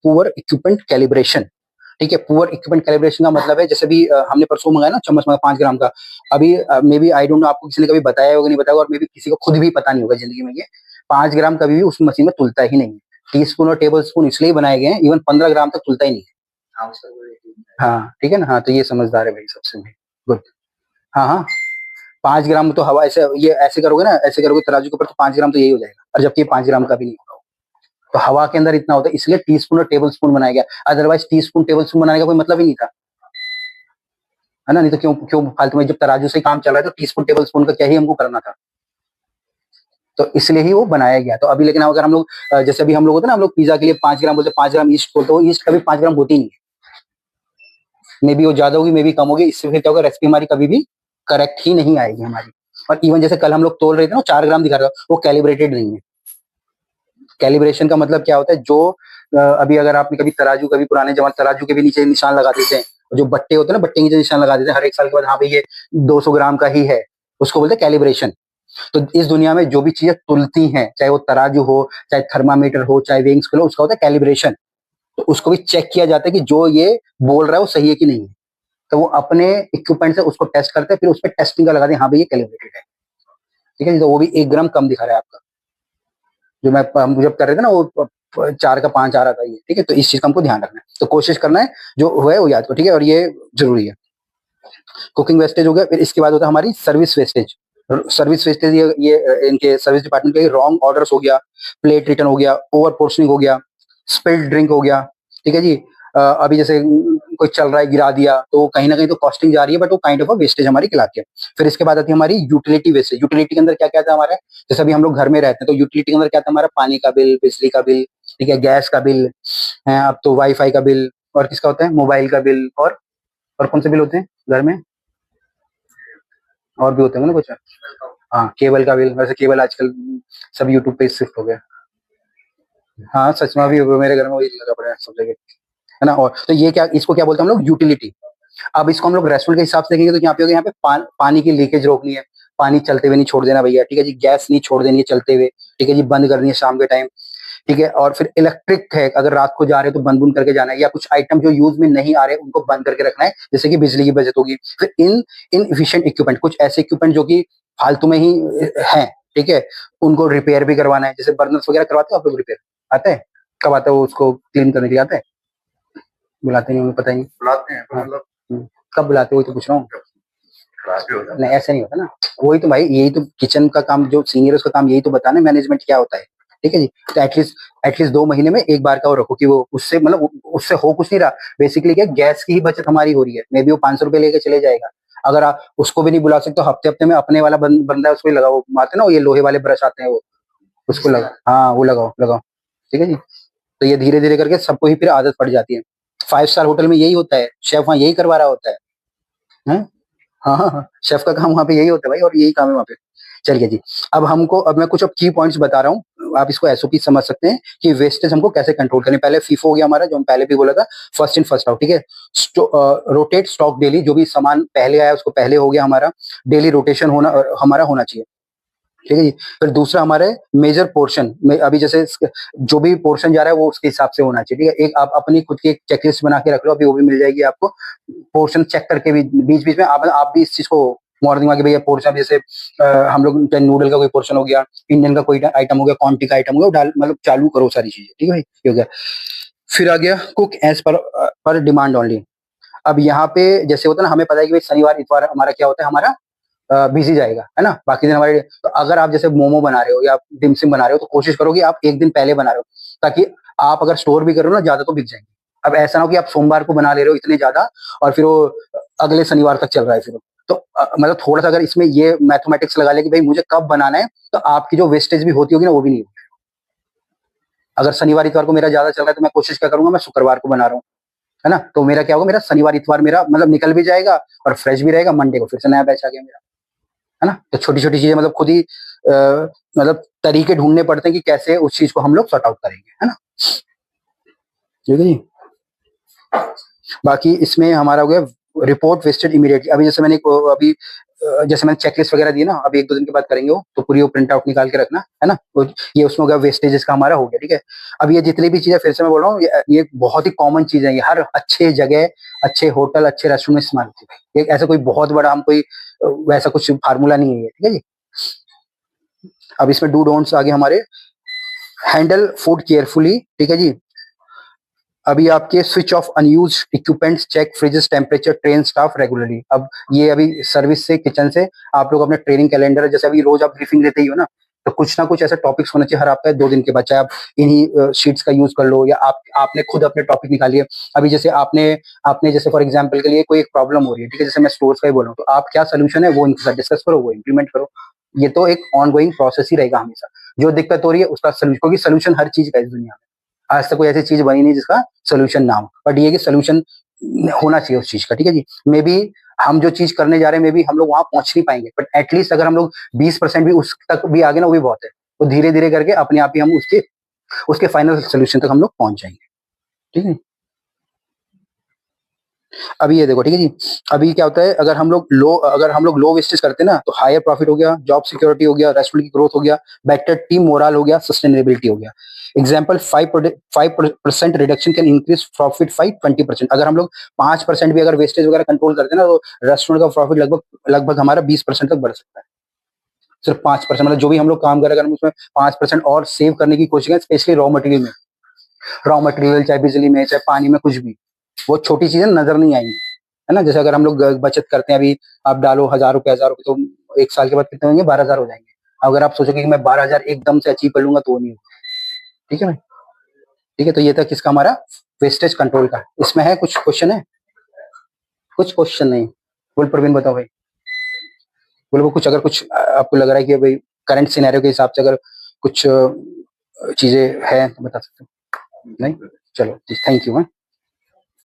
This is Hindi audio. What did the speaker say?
Poor equipment calibration. ठीक है, पुअर इक्विपमेंट कैलिब्रेशन का मतलब है जैसे भी हमने परसों मंगाया ना चम्मच मंगाया 5 ग्राम का, अभी maybe I don't know आपको किसी ने कभी बताया होगा नहीं बताया होगा, और मे बी किसी को खुद भी पता नहीं होगा जिंदगी में, ये 5 ग्राम कभी भी उस मशीन में तुलता ही नहीं है। टी स्पून और टेबल स्पून इसलिए बनाए गए हैं, इवन 15 ग्राम तक तुलता ही नहीं है। हाँ ठीक है ना, हाँ तो ये समझदार है भाई सबसे में, गुड। हाँ हाँ, 5 ग्राम तो हवा ऐसे ये ऐसे करोगे ना, ऐसे करोगे तराजू के ऊपर तो 5 ग्राम तो यही हो जाएगा, और जबकि 5 ग्राम का भी नहीं होगा। तो हवा के अंदर इतना होता है, इसलिए टी स्पून और टेबल स्पून बनाया गया, otherwise tea spoon table spoon बनाने का कोई मतलब ही नहीं था, है ना। नहीं तो क्यों क्यों फालतू में, जब तराजू से काम चल रहा है तो टी स्पून टेबल स्पून का क्या ही हमको करना था। तो इसलिए ही वो बनाया गया। तो अभी लेकिन अगर हम लोग जैसे अभी हम लोग होते हैं ना, हम लोग पिज्जा के लिए 5 ग्राम बोलते, 5 ग्राम ईस्ट बोलते, वो ईस्ट कभी 5 ग्राम होती नहीं है, मे बी वो ज्यादा होगी, मे बी कम होगी, इससे फिर क्या होगा, रेसिपी हमारी कभी भी करेक्ट ही नहीं आएगी हमारी। और इवन जैसे कल हम लोग तोल रहे थे ना 4 ग्राम दिखा रहा था, वो कैलिब्रेटेड नहीं है। कैलिब्रेशन का मतलब क्या होता है, जो अभी अगर आपने कभी तराजू, कभी पुराने जमाने तराजू के भी नीचे निशान लगा देते हैं, जो बट्टे होते हैं ना, बट्टे के नीचे निशान लगा देते हैं हर एक साल के बाद, हाँ भाई ये 200 ग्राम का ही है, उसको बोलते हैं कैलिब्रेशन। तो इस दुनिया में जो भी चीजें तुलती हैं, चाहे वो तराजू हो, चाहे थर्मामीटर हो, चाहे वेइंग स्केल हो, उसका होता है कैलिब्रेशन। तो उसको भी चेक किया जाता है कि जो ये बोल रहा है वो सही है कि नहीं है। तो वो अपने इक्विपमेंट से उसको टेस्ट करते हैं, फिर उस पर टेस्टिंग का लगाते हैं, हाँ भाई ये कैलिब्रेटेड है। ठीक है, तो वो भी 1 ग्राम कम दिखा रहा है आपका, जो मैं हम जब कर रहे थे ना, वो 4 का 5 आ रहा था ये। ठीक है, तो इस चीज का हमको ध्यान रखना है, तो कोशिश करना है जो है वो याद करो। ठीक है, और ये जरूरी है। कुकिंग वेस्टेज हो गया, फिर इसके बाद होता है हमारी सर्विस वेस्टेज। सर्विस वेस्टेज ये इनके सर्विस डिपार्टमेंट के रॉन्ग ऑर्डर्स हो गया, प्लेट रिटर्न हो गया, ओवर पोर्शनिंग हो गया, स्पिल्ड ड्रिंक हो गया। ठीक है जी, अभी जैसे कोई चल रहा है गिरा दिया, तो कहीं ना कहीं तो कॉस्टिंग जा रही है, बट वो काइंड ऑफ वेस्टेज हमारी कहलाती है। फिर इसके बाद आती है हमारी यूटिलिटी वेस्टेज। यूटिलिटी के अंदर क्या क्या आता है हमारा, जैसे अभी हम लोग घर में रहते हैं तो यूटिलिटी के अंदर क्या आता है हमारा, पानी का बिल, बिजली का बिल, ठीक है, गैस का बिल है, अब तो वाईफाई का बिल, और किसका होता है, मोबाइल का बिल, और कौन से बिल होते हैं घर में, और भी होते हैं ना कुछ। हाँ, केबल का बिल, वैसे केबल आजकल सब यूट्यूब पे शिफ्ट हो गया। हाँ सच में भी मेरे घर में वही लगा पड़ा है सब जगह, है ना। और तो ये क्या, इसको क्या बोलते हैं हम लोग, यूटिलिटी। अब इसको हम लोग रेस्टोरेंट के हिसाब से देखेंगे तो यहाँ पे होगा, यहाँ पे पानी की लीकेज रोकनी है, पानी चलते हुए नहीं छोड़ देना भैया। ठीक है जी, गैस नहीं छोड़ देनी है चलते हुए। ठीक है जी, बंद करनी है शाम के टाइम। ठीक है, और फिर इलेक्ट्रिक है, अगर रात को जा रहे हो तो बंद बुंद करके जाना है, या कुछ आइटम जो यूज में नहीं आ रहे उनको बंद करके रखना है, जैसे कि बिजली की बचत होगी। फिर इन इफिशियंट इक्विपमेंट, कुछ ऐसे इक्विपमेंट जो कि फालतू में ही हैं, ठीक है, उनको रिपेयर भी करवाना है। जैसे बर्नर्स वगैरह करवाते हो आप लोग रिपेयर, आता है? कब आता है वो, उसको क्लीन करने के लिए आता है? बुलाते नहीं, उन्हें पता ही नहीं। बुलाते हैं हाँ। मतलब कब बुलाते हो, वही तो पूछ रहा हूँ। नहीं ऐसा नहीं होता ना, वही तो भाई, यही तो किचन का काम, जो सीनियर है उसका काम यही तो बताना मैनेजमेंट क्या होता है। ठीक है जी, तो एटलीस्ट 2 महीने में एक बार का वो रखो कि वो उससे मतलब उससे हो कुछ नहीं रहा। बेसिकली क्या, गैस की ही बचत हमारी हो रही है, मे बी वो 500 रुपए लेके चले जाएगा। अगर आप उसको भी नहीं बुला सकते तो हफ्ते हफ्ते में अपने वाला बंदा है उसको ही लगाओ, आते ना वो ये लोहे वाले ब्रश आते हैं, वो उसको लगा, हाँ वो लगाओ लगाओ। ठीक है जी, तो ये धीरे धीरे करके सबको ही फिर आदत पड़ जाती है। 5 स्टार होटल में यही होता है, शेफ वहाँ यही करवा रहा होता है। हैं? हाँ हाँ हाँ, शेफ का काम वहाँ पे यही होता है भाई, और यही काम है वहाँ पे। चलिए जी, अब मैं कुछ की पॉइंट्स बता रहा हूँ, आप इसको एसओपी समझ सकते हैं कि वेस्टेज हमको कैसे कंट्रोल करने। पहले फीफो हो गया हमारा, जो हम पहले भी बोला था, फर्स्ट इन फर्स्ट आउट। ठीक है, रोटेट स्टॉक डेली, जो भी सामान पहले आया उसको पहले हो गया हमारा, डेली रोटेशन होना हमारा होना चाहिए। ठीक है जी, फिर दूसरा हमारे मेजर पोर्शन में, अभी जैसे जो भी पोर्शन जा रहा है वो उसके हिसाब से होना चाहिए। ठीक है, एक आप अपनी खुद की एक चेकलिस्ट बना के रख लो, अभी वो भी मिल जाएगी आपको, पोर्शन चेक करके भी बीच बीच में आप भी इस चीज को मॉर्निंग में भैया पोर्शन, जैसे हम लोग नूडल का कोई पोर्शन हो गया, इंडियन का कोई आइटम हो गया, क्वांटिटी का आइटम हो गया, मतलब चालू करो सारी चीजें। ठीक है भाई, ये हो गया। फिर आ गया cook as per demand only. अब यहाँ पे जैसे होता है ना, हमें पता है कि भाई शनिवार इतवार हमारा क्या होता है, हमारा बिजी जाएगा, है ना, बाकी दिन हमारे। तो अगर आप जैसे मोमो बना रहे हो या डिमसिम बना रहे हो, तो कोशिश करो कि आप एक दिन पहले बना रहे हो, ताकि आप अगर स्टोर भी करो ना ज्यादा तो बिक जाएंगे। अब ऐसा ना हो कि आप सोमवार को बना ले रहे हो इतने ज्यादा, और फिर वो अगले शनिवार तक चल रहा है फिर तो मतलब थोड़ा सा अगर इसमें ये मैथमेटिक्स लगा ले कि भाई मुझे कब बनाना है, तो आपकी जो वेस्टेज भी होती होगी ना वो भी नहीं होगी। अगर शनिवार इतवार को मेरा ज्यादा चल रहा है तो मैं कोशिश क्या करूंगा, मैं शुक्रवार को बना रहा हूँ, है ना, तो मेरा क्या होगा, मेरा शनिवार इतवार मेरा मतलब निकल भी जाएगा और फ्रेश भी रहेगा, मंडे को फिर से नया बैच आ गया मेरा, है ना। तो छोटी छोटी चीजें मतलब खुद ही मतलब तरीके ढूंढने पड़ते हैं कि कैसे उस चीज को हम लोग सॉर्ट आउट करेंगे, है ना। ठीक है जी, बाकी इसमें हमारा हो गया रिपोर्ट वेस्टेड इमीडिएटली। अभी जैसे मैंने अभी जैसे मैंने चेकलिस्ट वगैरह दी ना, अभी 1-2 दिन के बाद करेंगे वो, तो पूरी वो प्रिंट आउट निकाल के रखना, है ना? तो ये उसमें हो गया, वेस्टेजेस का हमारा हो गया, ठीक है? अब ये जितनी भी चीज़ें फिर से मैं बोल रहा हूँ, ये बहुत ही कॉमन चीज़ है, ये हर अच्छे जगह, अच्छे होटल, अच्छे रेस्टोरेंट में इस्तेमाल होती है। ये ऐसा कोई बहुत बड़ा हम कोई वैसा कुछ फार्मूला नहीं है ये, ठीक है जी? अब इसमें डू डोंट्स आगे हमारे, हैंडल फूड केयरफुली, ठीक है जी? अभी आपके switch off unused equipments, check fridges temperature, train staff regularly. अब ये अभी सर्विस से, किचन से आप लोग अपने ट्रेनिंग कैलेंडर, जैसे अभी रोज आप ब्रीफिंग देते ही हो ना, तो कुछ ना कुछ ऐसे टॉपिक्स होने चाहिए हर हफ्ते 2 दिन के बाद, चाहे आप इन्हीं शीट्स का यूज कर लो या आपने खुद अपने टॉपिक निकालिए। अभी जैसे आपने आपने जैसे फॉर एग्जांपल के लिए कोई एक प्रॉब्लम हो रही है, ठीक है, जैसे मैं स्टोर्स का ही बोल रहा हूँ, तो आप क्या सोल्यूशन है वो इनके साथ डिस्कस करो, वो इंप्लीमेंट करो। ये तो एक ऑन गोइंग प्रोसेस ही रहेगा हमेशा। जो दिक्कत हो रही है उसका सोल्यूशन, क्योंकि सोल्यूशन हर चीज का इस दुनिया में, आज तक कोई ऐसी चीज बनी नहीं जिसका सोल्यूशन ना हो, बट ये कि सोल्यूशन होना चाहिए उस चीज का, ठीक है जी? मे बी हम जो चीज करने जा रहे हैं, मे बी हम लोग वहां पहुंच नहीं पाएंगे, बट एटलीस्ट अगर हम लोग 20% भी उस तक भी आगे ना, वो भी बहुत है। तो धीरे धीरे करके अपने आप ही हम उसके उसके फाइनल सोल्यूशन तक हम लोग पहुंच जाएंगे, ठीक है? अभी ये देखो, ठीक है जी? अभी क्या होता है, अगर हम लोग लो वेस्टेज करते हैं ना, तो हायर प्रॉफिट हो गया, जॉब सिक्योरिटी हो गया, रेस्टोरेंट की ग्रोथ हो गया, बेटर टीम मोरल हो गया, सस्टेनेबिलिटी हो गया। Example, 5% reduction can increase profit 20%। अगर हम लोग 5% भी अगर वेस्टेज वगैरह कंट्रोल करते हैं ना, तो रेस्टोरेंट का प्रॉफिट लगभग लगभग हमारा 20% तक बढ़ सकता है। सिर्फ 5%, मतलब जो भी हम लोग काम करें, अगर हम उसमें 5% और सेव करने की कोशिश करें, स्पेशली रॉ मटेरियल में, रॉ मटेरियल चाहे बिजली में, चाहे पानी में, कुछ भी, वो छोटी चीजें नजर नहीं आएंगी, है ना? जैसे अगर हम लोग बचत करते हैं, अभी आप डालो 1,000 रुपए, तो 1 साल के बाद कितने होंगे? 12,000 हो जाएंगे। अगर आप सोचोगे कि मैं 12,000 एकदम से अचीव कर लूंगा, तो वो नहीं होगा, ठीक है भाई? ठीक है, तो ये था किसका, हमारा वेस्टेज कंट्रोल का। इसमें है कुछ क्वेश्चन है? कुछ क्वेश्चन नहीं? बोल प्रवीण, बताओ भाई, बोलो कुछ, अगर कुछ आपको लग रहा है कि भाई करंट सिनेरियो के हिसाब से अगर कुछ चीजें हैं तो बता सकते हो। नहीं? चलो, थैंक यू।